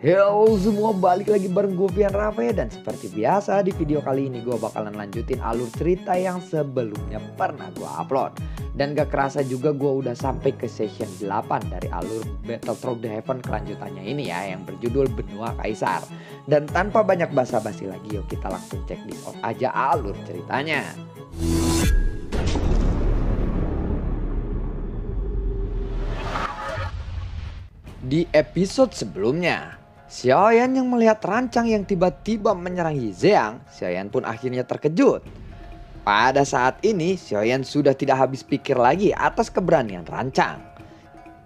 Halo semua, balik lagi bareng gue Vian Rafe. Dan seperti biasa di video kali ini gue bakalan lanjutin alur cerita yang sebelumnya pernah gue upload. Dan gak kerasa juga gue udah sampai ke session 8 dari alur Battle Through the Heaven kelanjutannya ini ya, yang berjudul Benua Kaisar. Dan tanpa banyak basa-basi lagi, yuk kita langsung cek di out aja alur ceritanya. Di episode sebelumnya, Xiaoyan yang melihat rancang yang tiba-tiba menyerang Yizeang, Xiaoyan pun akhirnya terkejut. Pada saat ini, Xiaoyan sudah tidak habis pikir lagi atas keberanian rancang.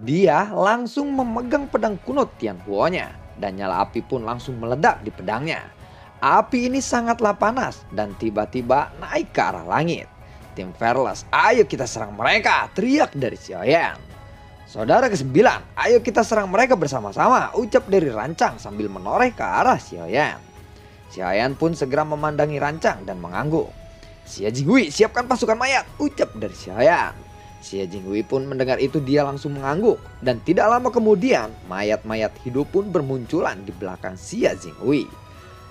Dia langsung memegang pedang kuno Tianhuo-nya dan nyala api pun langsung meledak di pedangnya. Api ini sangatlah panas dan tiba-tiba naik ke arah langit. Tim Fearless, ayo kita serang mereka, teriak dari Xiaoyan. Saudara ke-9, ayo kita serang mereka bersama-sama, ucap dari rancang sambil menoreh ke arah Xiaoyan. Xiaoyan pun segera memandangi rancang dan mengangguk. Xia Jinghui, siapkan pasukan mayat, ucap dari Xiaoyan. Xia Jinghui pun mendengar itu dia langsung mengangguk. Dan tidak lama kemudian, mayat-mayat hidup pun bermunculan di belakang Xia Jinghui.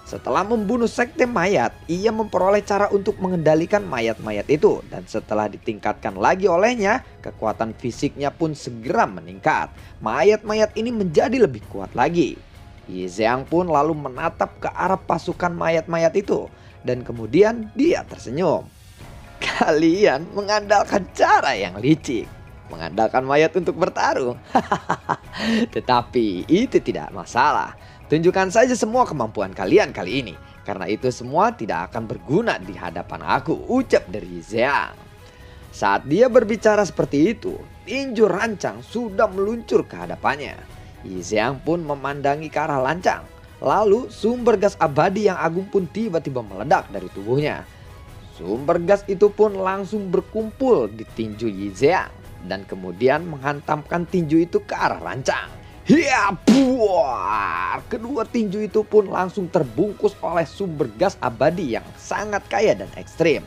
Setelah membunuh sekte mayat, ia memperoleh cara untuk mengendalikan mayat-mayat itu. Dan setelah ditingkatkan lagi olehnya, kekuatan fisiknya pun segera meningkat. Mayat-mayat ini menjadi lebih kuat lagi. Yizeang pun lalu menatap ke arah pasukan mayat-mayat itu. Dan kemudian dia tersenyum. Kalian mengandalkan cara yang licik. Mengandalkan mayat untuk bertarung. Tetapi itu tidak masalah. Tunjukkan saja semua kemampuan kalian kali ini. Karena itu semua tidak akan berguna di hadapan aku, ucap dari Yizeang. Saat dia berbicara seperti itu, tinju rancang sudah meluncur ke hadapannya. Yizeang pun memandangi ke arah lancang. Lalu sumber gas abadi yang agung pun tiba-tiba meledak dari tubuhnya. Sumber gas itu pun langsung berkumpul di tinju Yizeang. Dan kemudian menghantamkan tinju itu ke arah rancang. Ya, buah! Kedua tinju itu pun langsung terbungkus oleh sumber gas abadi yang sangat kaya dan ekstrim.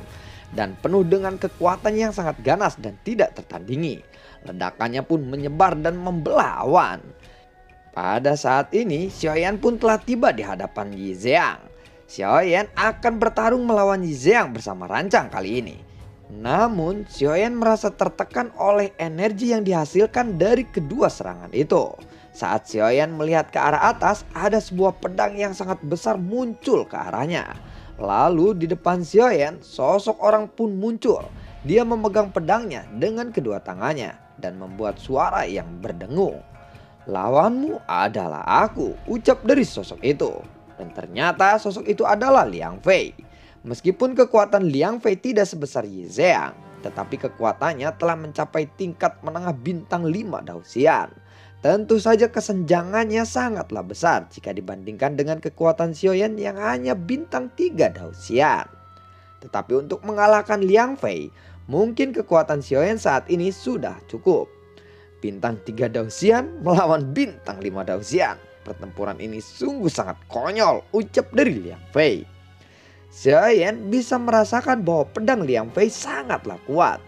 Dan penuh dengan kekuatan yang sangat ganas dan tidak tertandingi. Ledakannya pun menyebar dan membelah awan. Pada saat ini, Xiaoyan pun telah tiba di hadapan Yizeang. Xiaoyan akan bertarung melawan Yizeang bersama rancang kali ini. Namun, Xiaoyan merasa tertekan oleh energi yang dihasilkan dari kedua serangan itu. Saat Xiaoyan melihat ke arah atas, ada sebuah pedang yang sangat besar muncul ke arahnya. Lalu di depan Xiaoyan, sosok orang pun muncul. Dia memegang pedangnya dengan kedua tangannya dan membuat suara yang berdengung. Lawanmu adalah aku, ucap dari sosok itu. Dan ternyata sosok itu adalah Liang Fei. Meskipun kekuatan Liang Fei tidak sebesar Yizeang, tetapi kekuatannya telah mencapai tingkat menengah bintang 5 Daoxian. Tentu saja kesenjangannya sangatlah besar jika dibandingkan dengan kekuatan Xiaoyan yang hanya bintang 3 Daoxian. Tetapi untuk mengalahkan Liang Fei, mungkin kekuatan Xiaoyan saat ini sudah cukup. Bintang 3 Daoxian melawan bintang 5 Daoxian. Pertempuran ini sungguh sangat konyol, ucap dari Liang Fei. Xiaoyan bisa merasakan bahwa pedang Liang Fei sangatlah kuat.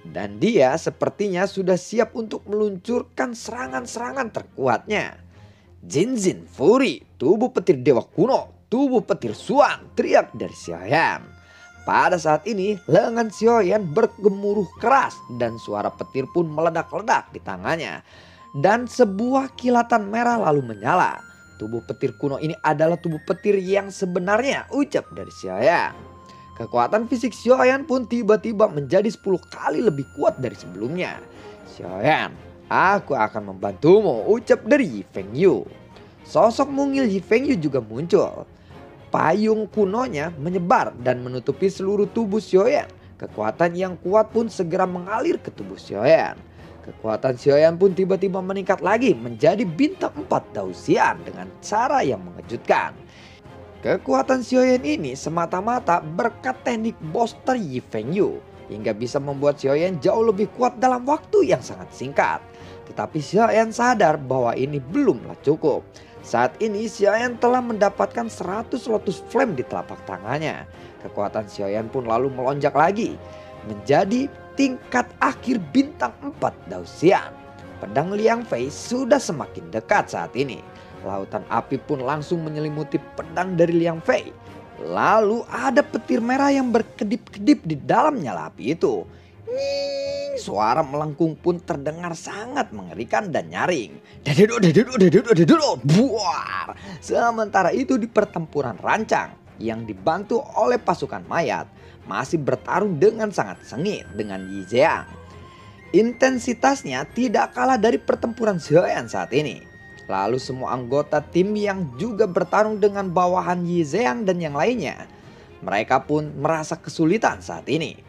Dan dia sepertinya sudah siap untuk meluncurkan serangan-serangan terkuatnya. Jinjin Fury, tubuh petir dewa kuno, tubuh petir Suan, teriak dari Xiaoyan. Pada saat ini lengan Xiaoyan bergemuruh keras dan suara petir pun meledak-ledak di tangannya. Dan sebuah kilatan merah lalu menyala. Tubuh petir kuno ini adalah tubuh petir yang sebenarnya, ucap dari Xiaoyan. Kekuatan fisik Xiaoyan pun tiba-tiba menjadi 10 kali lebih kuat dari sebelumnya. Xiaoyan, aku akan membantumu, ucap dari Yi Fengyu. Sosok mungil Yi Fengyu juga muncul. Payung kunonya menyebar dan menutupi seluruh tubuh Xiaoyan. Kekuatan yang kuat pun segera mengalir ke tubuh Xiaoyan. Kekuatan Xiaoyan pun tiba-tiba meningkat lagi menjadi bintang 4 Daoxian dengan cara yang mengejutkan. Kekuatan Xiaoyan ini semata-mata berkat teknik booster Yi Fengyu hingga bisa membuat Xiaoyan jauh lebih kuat dalam waktu yang sangat singkat. Tetapi Xiaoyan sadar bahwa ini belumlah cukup. Saat ini Xiaoyan telah mendapatkan 100 Lotus Flame di telapak tangannya. Kekuatan Xiaoyan pun lalu melonjak lagi menjadi tingkat akhir bintang 4 Daoxian. Pedang Liang Fei sudah semakin dekat saat ini. Lautan api pun langsung menyelimuti pedang dari Liang Fei. Lalu ada petir merah yang berkedip-kedip di dalam nyala api itu. Nying, suara melengkung pun terdengar sangat mengerikan dan nyaring. Dadeduk, dadeduk, dadeduk, dadeduk, buar. Sementara itu di pertempuran rancang yang dibantu oleh pasukan mayat masih bertarung dengan sangat sengit dengan Yi Zhang. Intensitasnya tidak kalah dari pertempuran Xiaoyan saat ini. Lalu semua anggota tim yang juga bertarung dengan bawahan Yi Zhang dan yang lainnya, mereka pun merasa kesulitan saat ini.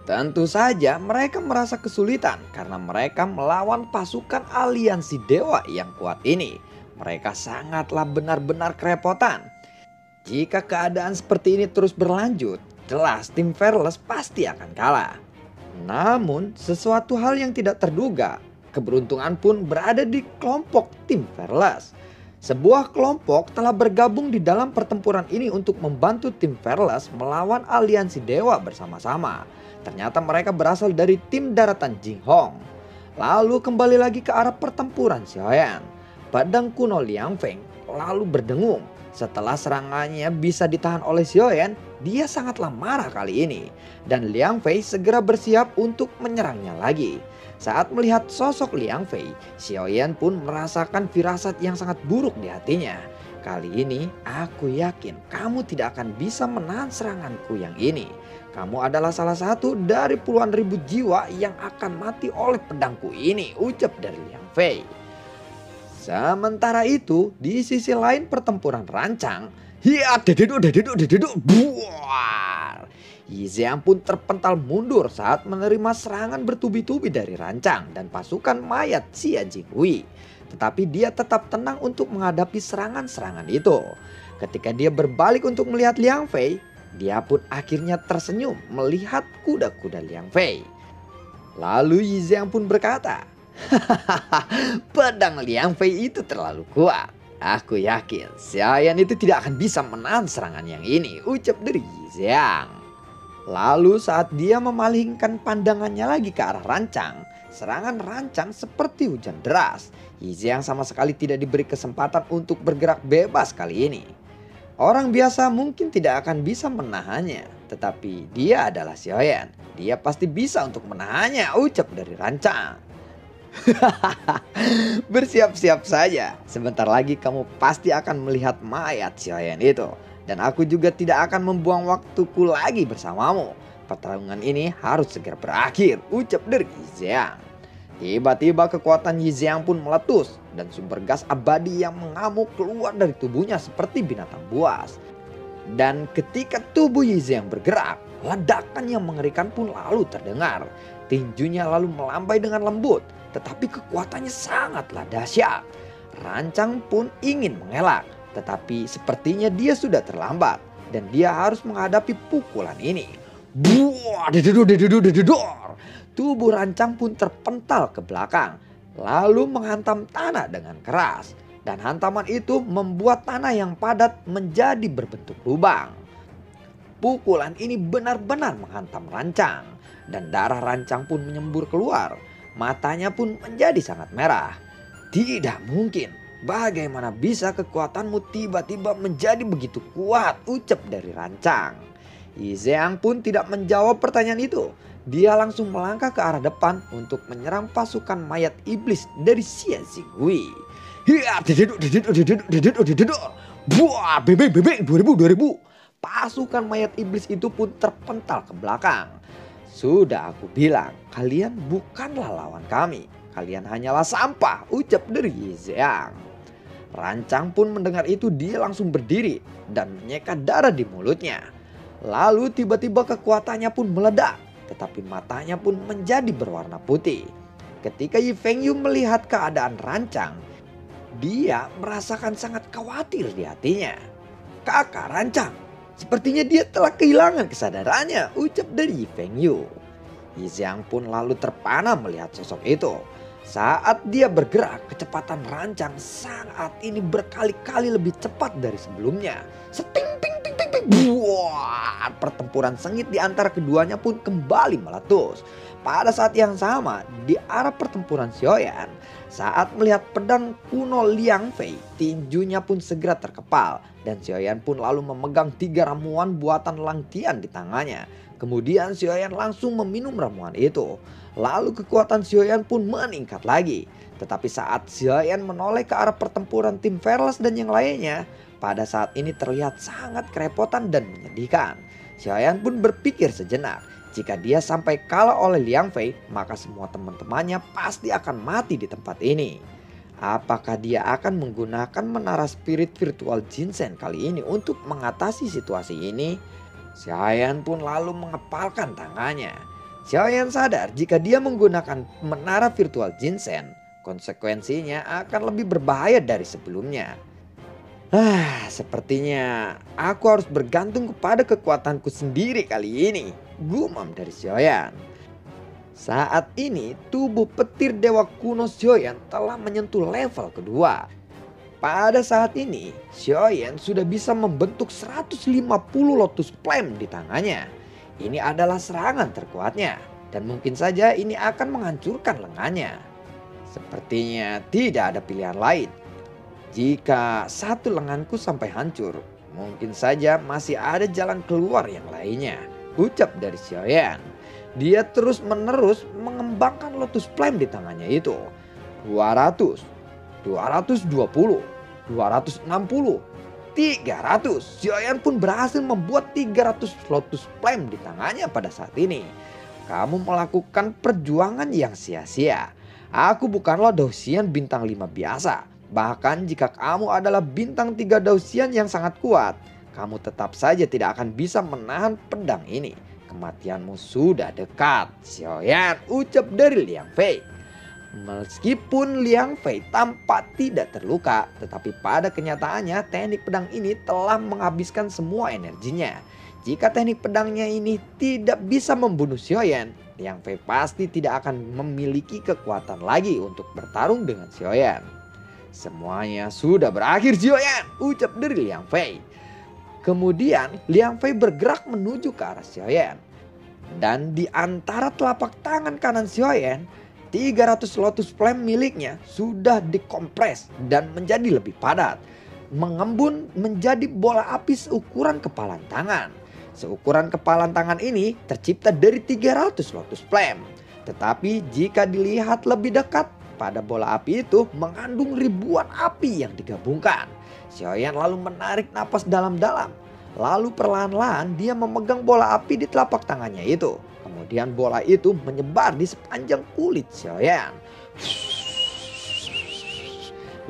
Tentu saja mereka merasa kesulitan karena mereka melawan pasukan aliansi dewa yang kuat ini. Mereka sangatlah benar-benar kerepotan. Jika keadaan seperti ini terus berlanjut, jelas tim Fearless pasti akan kalah. Namun sesuatu hal yang tidak terduga, keberuntungan pun berada di kelompok tim Fearless. Sebuah kelompok telah bergabung di dalam pertempuran ini untuk membantu tim Fearless melawan aliansi dewa bersama-sama. Ternyata mereka berasal dari tim daratan Jinghong. Lalu kembali lagi ke arah pertempuran Xiaoyan. Pedang kuno Liang Feng lalu berdengung. Setelah serangannya bisa ditahan oleh Xiaoyan, dia sangatlah marah kali ini. Dan Liang Fei segera bersiap untuk menyerangnya lagi. Saat melihat sosok Liang Fei, Xiaoyan pun merasakan firasat yang sangat buruk di hatinya. Kali ini aku yakin kamu tidak akan bisa menahan seranganku yang ini. Kamu adalah salah satu dari puluhan ribu jiwa yang akan mati oleh pedangku ini, ucap dari Liang Fei. Sementara itu, di sisi lain pertempuran rancang, hiat dededuk dededuk dededuk buar. Yi Zhang pun terpental mundur saat menerima serangan bertubi-tubi dari rancang dan pasukan mayat Xia Jinghui. Tetapi dia tetap tenang untuk menghadapi serangan-serangan itu. Ketika dia berbalik untuk melihat Liang Fei, dia pun akhirnya tersenyum melihat kuda-kuda Liang Fei. Lalu Yi Zhang pun berkata, pedang Liang Fei itu terlalu kuat. Aku yakin Xiaoyan itu tidak akan bisa menahan serangan yang ini, ucap dari Yi Zhang. Lalu saat dia memalingkan pandangannya lagi ke arah rancang, serangan rancang seperti hujan deras. Yi Zhang sama sekali tidak diberi kesempatan untuk bergerak bebas kali ini. Orang biasa mungkin tidak akan bisa menahannya, tetapi dia adalah Xiaoyan. Dia pasti bisa untuk menahannya, ucap dari rancang. Bersiap-siap saja, sebentar lagi kamu pasti akan melihat mayat Xiaoyan itu. Dan aku juga tidak akan membuang waktuku lagi bersamamu. Pertarungan ini harus segera berakhir, ucap dari Yi Zhang. Tiba-tiba kekuatan Yi Zhang pun meletus dan sumber gas abadi yang mengamuk keluar dari tubuhnya seperti binatang buas. Dan ketika tubuh Yi Zhang bergerak, ledakan yang mengerikan pun lalu terdengar. Tinjunya lalu melambai dengan lembut, tetapi kekuatannya sangatlah dahsyat. Rancang pun ingin mengelak, tetapi sepertinya dia sudah terlambat dan dia harus menghadapi pukulan ini. Buah, dededor, dededor, dededor. Tubuh rancang pun terpental ke belakang, lalu menghantam tanah dengan keras. Dan hantaman itu membuat tanah yang padat menjadi berbentuk lubang. Pukulan ini benar-benar menghantam rancang, dan darah rancang pun menyembur keluar. Matanya pun menjadi sangat merah. Tidak mungkin, bagaimana bisa kekuatanmu tiba-tiba menjadi begitu kuat, ucap dari rancang. Yi Zhang pun tidak menjawab pertanyaan itu. Dia langsung melangkah ke arah depan untuk menyerang pasukan mayat iblis dari Xia Jinghui. Hiat, dededuk, dededuk, dededuk, dededuk, dededuk. Buah, bebek, bebek, 2000. Pasukan mayat iblis itu pun terpental ke belakang. Sudah aku bilang, kalian bukanlah lawan kami. Kalian hanyalah sampah, ucap dari Yi Zhang. Rancang pun mendengar itu, dia langsung berdiri dan menyeka darah di mulutnya. Lalu tiba-tiba kekuatannya pun meledak, tetapi matanya pun menjadi berwarna putih. Ketika Yi Fengyu melihat keadaan rancang, dia merasakan sangat khawatir di hatinya. Kakak rancang, sepertinya dia telah kehilangan kesadarannya, ucap dari Yi Fengyu. Yi Zhang pun lalu terpana melihat sosok itu. Saat dia bergerak, kecepatan rancang saat ini berkali-kali lebih cepat dari sebelumnya. Seting, ping, ping, ping, ping. Buat pertempuran sengit di antara keduanya pun kembali meletus. Pada saat yang sama, di arah pertempuran Xiaoyan, saat melihat pedang kuno Liang Fei, tinjunya pun segera terkepal dan Xiaoyan pun lalu memegang 3 ramuan buatan Lang Tian di tangannya. Kemudian Xiaoyan langsung meminum ramuan itu. Lalu kekuatan Xiaoyan pun meningkat lagi. Tetapi saat Xiaoyan menoleh ke arah pertempuran tim Fearless dan yang lainnya, pada saat ini terlihat sangat kerepotan dan menyedihkan. Xiaoyan pun berpikir sejenak. Jika dia sampai kalah oleh Liang Fei, maka semua teman-temannya pasti akan mati di tempat ini. Apakah dia akan menggunakan menara spirit virtual Jinsen kali ini untuk mengatasi situasi ini? Xiaoyan pun lalu mengepalkan tangannya. Xiaoyan sadar jika dia menggunakan menara virtual Jinsen, konsekuensinya akan lebih berbahaya dari sebelumnya. Sepertinya aku harus bergantung kepada kekuatanku sendiri kali ini, gumam dari Xiaoyan. Saat ini tubuh petir dewa kuno Xiaoyan telah menyentuh level kedua. Pada saat ini Xiaoyan sudah bisa membentuk 150 Lotus Flame di tangannya. Ini adalah serangan terkuatnya dan mungkin saja ini akan menghancurkan lengannya. Sepertinya tidak ada pilihan lain. Jika satu lenganku sampai hancur, mungkin saja masih ada jalan keluar yang lainnya, ucap dari Xiaoyan. Dia terus menerus mengembangkan Lotus Flame di tangannya itu. 200, 220, 260, 300. Xiaoyan pun berhasil membuat 300 Lotus Flame di tangannya pada saat ini. Kamu melakukan perjuangan yang sia-sia. Aku bukanlah Daoxian bintang 5 biasa. Bahkan jika kamu adalah bintang 3 Daoxian yang sangat kuat, kamu tetap saja tidak akan bisa menahan pedang ini. Kematianmu sudah dekat, Xiaoyan, ucap dari Liang Fei. Meskipun Liang Fei tampak tidak terluka, tetapi pada kenyataannya teknik pedang ini telah menghabiskan semua energinya. Jika teknik pedangnya ini tidak bisa membunuh Xiaoyan, Liang Fei pasti tidak akan memiliki kekuatan lagi untuk bertarung dengan Xiaoyan. Semuanya sudah berakhir, Xiaoyan, ucap dari Liang Fei. Kemudian Liang Fei bergerak menuju ke arah Xiaoyan. Dan di antara telapak tangan kanan Xiaoyan, 300 Lotus Flame miliknya sudah dikompres dan menjadi lebih padat. Mengembun menjadi bola api seukuran kepalan tangan. Seukuran kepalan tangan ini tercipta dari 300 Lotus Flame. Tetapi jika dilihat lebih dekat, pada bola api itu mengandung ribuan api yang digabungkan. Xiaoyan lalu menarik napas dalam-dalam. Lalu perlahan-lahan dia memegang bola api di telapak tangannya itu. Kemudian bola itu menyebar di sepanjang kulit Xiaoyan.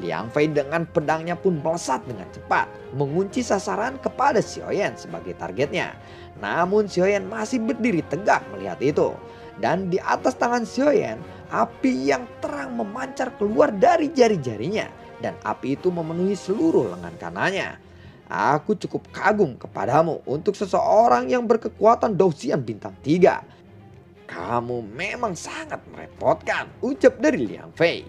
Liang Fei dengan pedangnya pun melesat dengan cepat, mengunci sasaran kepada Xiaoyan sebagai targetnya. Namun Xiaoyan masih berdiri tegak melihat itu. Dan di atas tangan Xiaoyan, api yang terang memancar keluar dari jari-jarinya. Dan api itu memenuhi seluruh lengan kanannya. Aku cukup kagum kepadamu untuk seseorang yang berkekuatan Daoxian bintang 3. Kamu memang sangat merepotkan, ucap dari Liang Fei.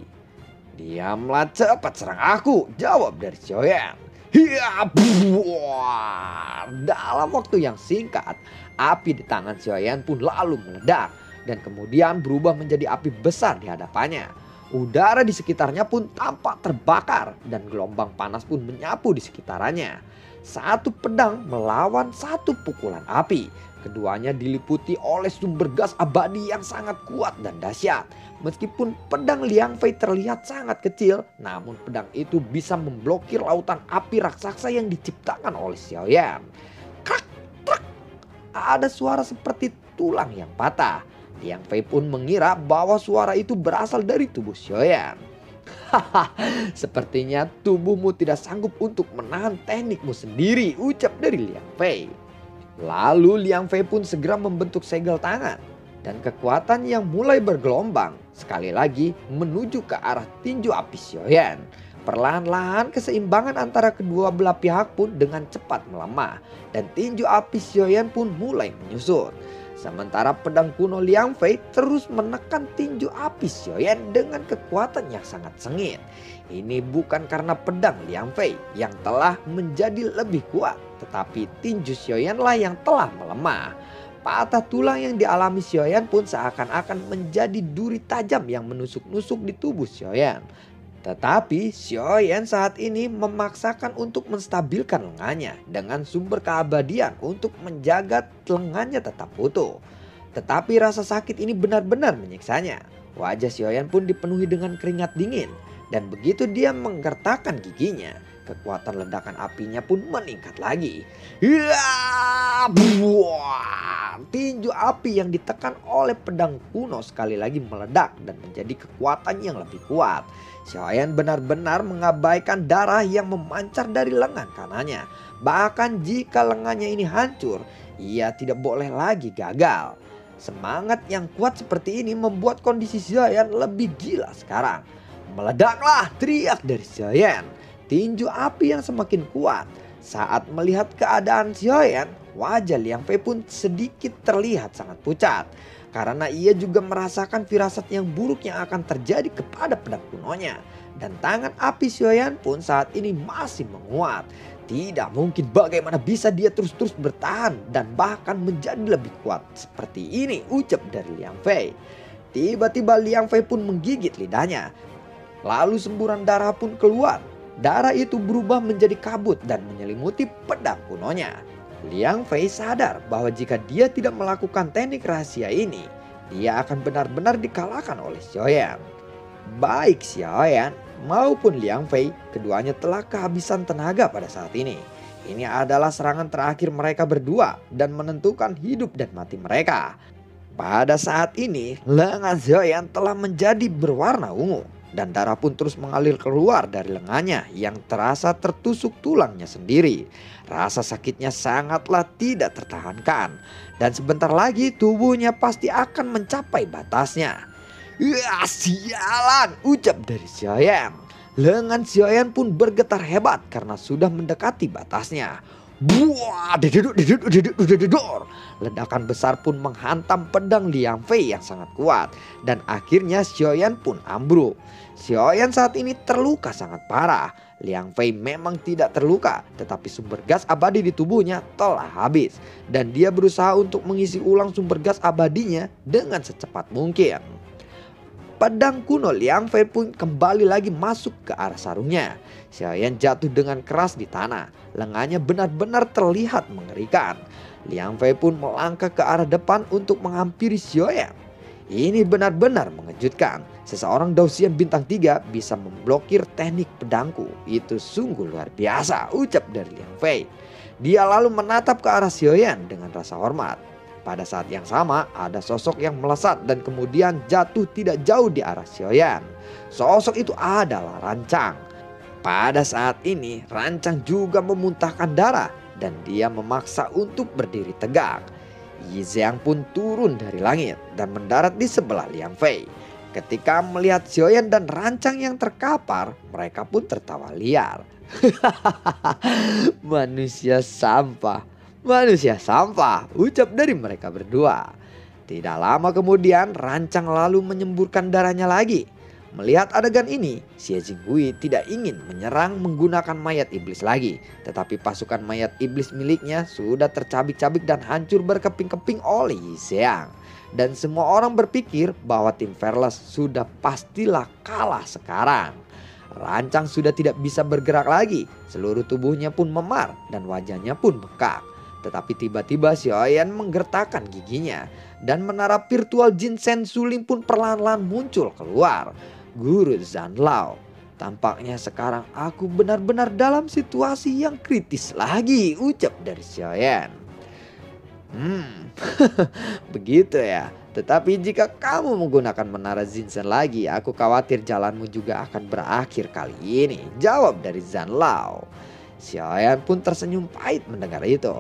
Diamlah, cepat serang aku, jawab dari Xiaoyan. Dalam waktu yang singkat, api di tangan Xiaoyan pun lalu meledak. Dan kemudian berubah menjadi api besar di hadapannya. Udara di sekitarnya pun tampak terbakar dan gelombang panas pun menyapu di sekitarnya. Satu pedang melawan satu pukulan api. Keduanya diliputi oleh sumber gas abadi yang sangat kuat dan dahsyat. Meskipun pedang Liang Fei terlihat sangat kecil, namun pedang itu bisa memblokir lautan api raksasa yang diciptakan oleh Xiaoyan. Krak, krak. Ada suara seperti tulang yang patah. Liang Fei pun mengira bahwa suara itu berasal dari tubuh Xiaoyan. Sepertinya tubuhmu tidak sanggup untuk menahan teknikmu sendiri, ucap dari Liang Fei. Lalu Liang Fei pun segera membentuk segel tangan. Dan kekuatan yang mulai bergelombang sekali lagi menuju ke arah tinju api Xiaoyan. Perlahan-lahan keseimbangan antara kedua belah pihak pun dengan cepat melemah. Dan tinju api Xiaoyan pun mulai menyusut. Sementara pedang kuno Liang Fei terus menekan tinju api Xiaoyan dengan kekuatan yang sangat sengit. Ini bukan karena pedang Liang Fei yang telah menjadi lebih kuat, tetapi tinju Xiaoyan lah yang telah melemah. Patah tulang yang dialami Xiaoyan pun seakan-akan menjadi duri tajam yang menusuk-nusuk di tubuh Xiaoyan. Tetapi Xiaoyan saat ini memaksakan untuk menstabilkan lengannya dengan sumber keabadian untuk menjaga lengannya tetap utuh. Tetapi rasa sakit ini benar-benar menyiksanya. Wajah Xiaoyan pun dipenuhi dengan keringat dingin. Dan begitu dia menggertakkan giginya, kekuatan ledakan apinya pun meningkat lagi. Tinju api yang ditekan oleh pedang kuno sekali lagi meledak dan menjadi kekuatan yang lebih kuat. Xiaoyan benar-benar mengabaikan darah yang memancar dari lengan kanannya. Bahkan jika lengannya ini hancur, ia tidak boleh lagi gagal. Semangat yang kuat seperti ini membuat kondisi Xiaoyan lebih gila sekarang. Meledaklah, teriak dari Xiaoyan. Tinju api yang semakin kuat. Saat melihat keadaan Xiaoyan, wajah Liang Fei pun sedikit terlihat sangat pucat. Karena ia juga merasakan firasat yang buruk yang akan terjadi kepada pedang kunonya. Dan tangan api Xiaoyan pun saat ini masih menguat. Tidak mungkin, bagaimana bisa dia terus-terus bertahan dan bahkan menjadi lebih kuat seperti ini, ucap dari Liang Fei. Tiba-tiba Liang Fei pun menggigit lidahnya. Lalu semburan darah pun keluar. Darah itu berubah menjadi kabut dan menyelimuti pedang kunonya. Liang Fei sadar bahwa jika dia tidak melakukan teknik rahasia ini, dia akan benar-benar dikalahkan oleh Xiaoyan. Baik Xiaoyan maupun Liang Fei, keduanya telah kehabisan tenaga pada saat ini. Ini adalah serangan terakhir mereka berdua dan menentukan hidup dan mati mereka. Pada saat ini, lengan Xiaoyan telah menjadi berwarna ungu. Dan darah pun terus mengalir keluar dari lengannya yang terasa tertusuk tulangnya sendiri. Rasa sakitnya sangatlah tidak tertahankan. Dan sebentar lagi tubuhnya pasti akan mencapai batasnya. Sialan, ucap dari Xiaoyan. Lengan Xiaoyan pun bergetar hebat karena sudah mendekati batasnya. Buah, ledakan besar pun menghantam pedang Liang Fei yang sangat kuat. Dan akhirnya Xiaoyan pun ambruk. Xiaoyan saat ini terluka sangat parah. Liang Fei memang tidak terluka, tetapi sumber gas abadi di tubuhnya telah habis. Dan dia berusaha untuk mengisi ulang sumber gas abadinya dengan secepat mungkin. Pedang kuno Liang Fei pun kembali lagi masuk ke arah sarungnya. Xiaoyan jatuh dengan keras di tanah. Lengannya benar-benar terlihat mengerikan. Liang Fei pun melangkah ke arah depan untuk menghampiri Xiaoyan. Ini benar-benar mengejutkan. Seseorang Daoxian bintang 3 bisa memblokir teknik pedangku. Itu sungguh luar biasa, ucap dari Liang Fei. Dia lalu menatap ke arah Xiaoyan dengan rasa hormat. Pada saat yang sama ada sosok yang melesat dan kemudian jatuh tidak jauh di arah Xiaoyan. Sosok itu adalah Rancang. Pada saat ini Rancang juga memuntahkan darah dan dia memaksa untuk berdiri tegak. Yi Zhang pun turun dari langit dan mendarat di sebelah Liang Fei. Ketika melihat Xiaoyan dan Rancang yang terkapar, mereka pun tertawa liar. Manusia sampah. Manusia sampah, ucap dari mereka berdua. Tidak lama kemudian Rancang lalu menyemburkan darahnya lagi. Melihat adegan ini, Xie Jinghui tidak ingin menyerang menggunakan mayat iblis lagi. Tetapi pasukan mayat iblis miliknya sudah tercabik-cabik dan hancur berkeping-keping oleh Yi Zhang. Dan semua orang berpikir bahwa tim Fearless sudah pastilah kalah sekarang. Rancang sudah tidak bisa bergerak lagi. Seluruh tubuhnya pun memar dan wajahnya pun bengkak. Tetapi tiba-tiba Xiaoyan menggertakkan giginya. Dan menara virtual Jin Shen Suling pun perlahan-lahan muncul keluar. Guru Zanlao, tampaknya sekarang aku benar-benar dalam situasi yang kritis lagi, ucap dari Xiaoyan. Begitu ya. Tetapi jika kamu menggunakan menara Jin Shen lagi, aku khawatir jalanmu juga akan berakhir kali ini, jawab dari Zanlao. Xiaoyan pun tersenyum pahit mendengar itu.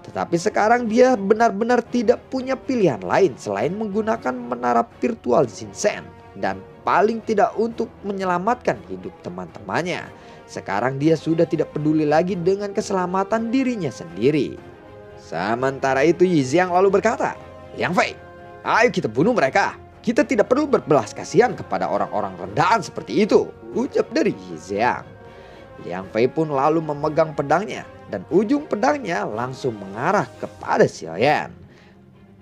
Tetapi sekarang dia benar-benar tidak punya pilihan lain selain menggunakan menara virtual Jin Shen. Dan paling tidak untuk menyelamatkan hidup teman-temannya. Sekarang dia sudah tidak peduli lagi dengan keselamatan dirinya sendiri. Sementara itu Yi Xiang lalu berkata, Liang Fei, ayo kita bunuh mereka. Kita tidak perlu berbelas kasihan kepada orang-orang rendahan seperti itu, ucap dari Yi Xiang. Liang Fei pun lalu memegang pedangnya dan ujung pedangnya langsung mengarah kepada Xiaoyan.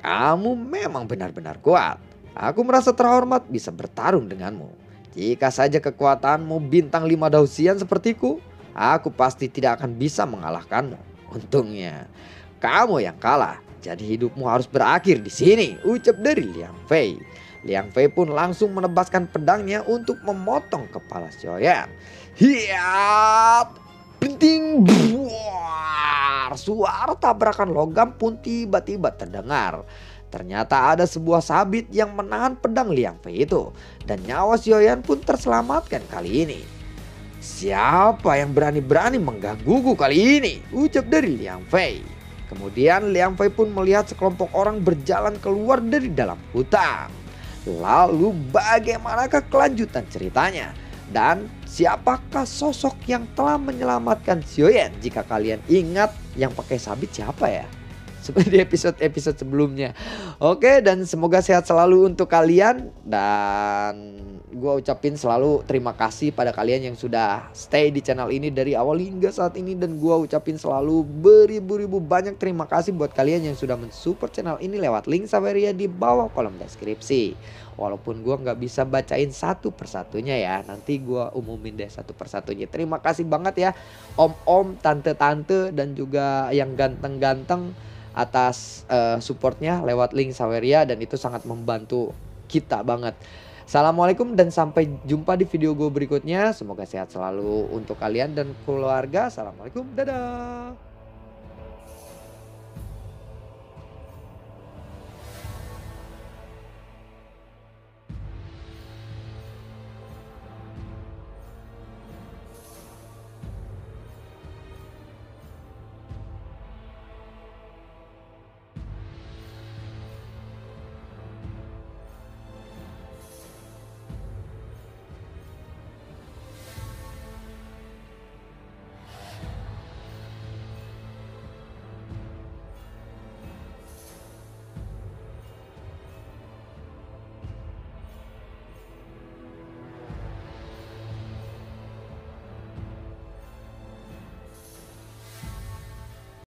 Kamu memang benar-benar kuat. Aku merasa terhormat bisa bertarung denganmu. Jika saja kekuatanmu bintang 5 dausian sepertiku, aku pasti tidak akan bisa mengalahkanmu. Untungnya kamu yang kalah, jadi hidupmu harus berakhir di sini, ucap dari Liang Fei. Liang Fei pun langsung menebaskan pedangnya untuk memotong kepala Xiaoyan. Hiat, penting, buar. Suara tabrakan logam pun tiba-tiba terdengar. Ternyata ada sebuah sabit yang menahan pedang Liang Fei itu, dan nyawa Xiaoyan pun terselamatkan kali ini. Siapa yang berani-berani menggangguku kali ini? Ucap dari Liang Fei. Kemudian Liang Fei pun melihat sekelompok orang berjalan keluar dari dalam hutan. Lalu bagaimanakah kelanjutan ceritanya? Dan siapakah sosok yang telah menyelamatkan Xiaoyan? Jika kalian ingat yang pakai sabit siapa ya? Seperti episode-episode sebelumnya. Oke, dan semoga sehat selalu untuk kalian. Dan gue ucapin selalu terima kasih pada kalian yang sudah stay di channel ini dari awal hingga saat ini. Dan gue ucapin selalu beribu-ribu banyak terima kasih buat kalian yang sudah mensupport channel ini lewat link Saweria di bawah kolom deskripsi. Walaupun gue nggak bisa bacain satu persatunya ya, nanti gue umumin deh satu persatunya. Terima kasih banget ya om-om, tante-tante, dan juga yang ganteng-ganteng atas supportnya lewat link Saweria, dan itu sangat membantu kita banget. Assalamualaikum dan sampai jumpa di video gue berikutnya. Semoga sehat selalu untuk kalian dan keluarga. Assalamualaikum, dadah.